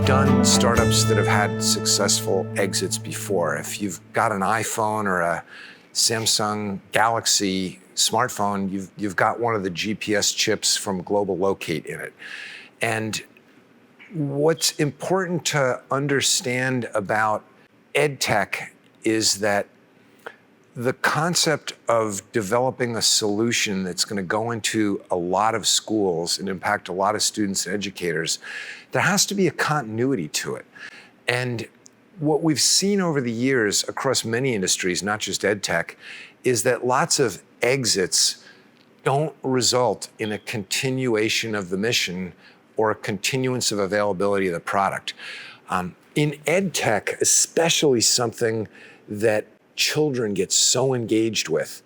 done startups that have had successful exits before. If you've got an iPhone or a Samsung Galaxy smartphone, you've got one of the GPS chips from Global Locate in it. And what's important to understand about EdTech is that the concept of developing a solution that's going to go into a lot of schools and impact a lot of students and educators, there has to be a continuity to it. And what we've seen over the years across many industries, not just EdTech, is that lots of exits don't result in a continuation of the mission or a continuance of availability of the product. In EdTech, especially something that children get so engaged with,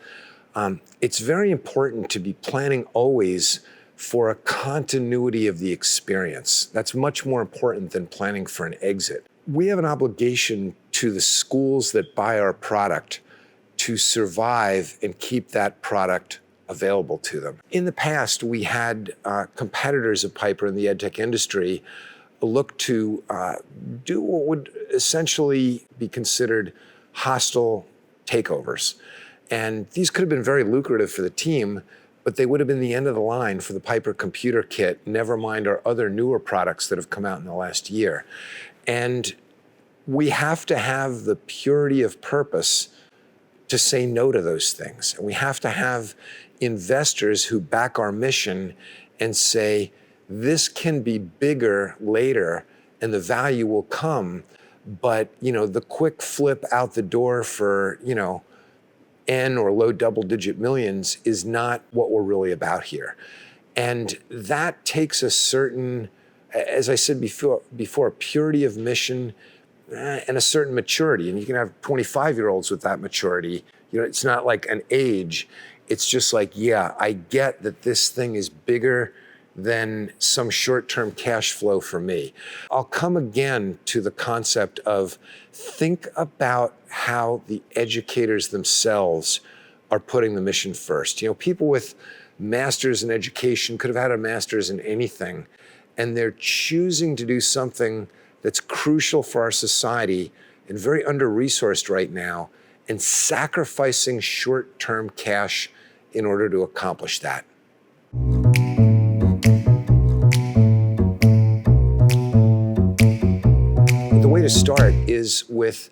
it's very important to be planning always for a continuity of the experience. That's much more important than planning for an exit. We have an obligation to the schools that buy our product to survive and keep that product available to them. In the past, we had competitors of Piper in the EdTech industry look to do what would essentially be considered hostile takeovers. And these could have been very lucrative for the team, but they would have been the end of the line for the Piper computer kit, never mind our other newer products that have come out in the last year. And we have to have the purity of purpose to say no to those things. And we have to have investors who back our mission and say, this can be bigger later and the value will come. But, the quick flip out the door for, N or low double-digit millions is not what we're really about here. And that takes a certain, as I said before, purity of mission and a certain maturity. And you can have 25-year-olds with that maturity. It's not like an age. It's just like, yeah, I get that this thing is bigger than some short-term cash flow for me. I'll come again to the concept of think about how the educators themselves are putting the mission first. People with masters in education could have had a master's in anything, and they're choosing to do something that's crucial for our society and very under-resourced right now, and sacrificing short-term cash in order to accomplish that. The way to start is with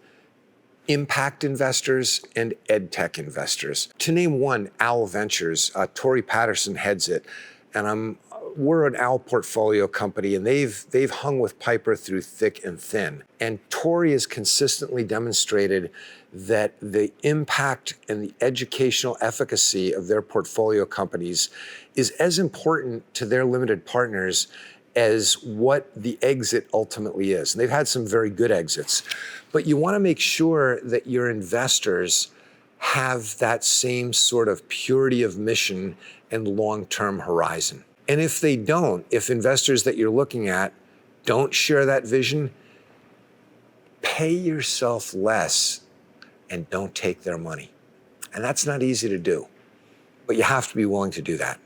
impact investors and EdTech investors. To name one, Owl Ventures, Tori Patterson heads it, and we're an Owl portfolio company, and they've hung with Piper through thick and thin. And Tori has consistently demonstrated that the impact and the educational efficacy of their portfolio companies is as important to their limited partners as what the exit ultimately is. And they've had some very good exits. But you want to make sure that your investors have that same sort of purity of mission and long-term horizon. And if they don't, if investors that you're looking at don't share that vision, pay yourself less and don't take their money. And that's not easy to do, but you have to be willing to do that.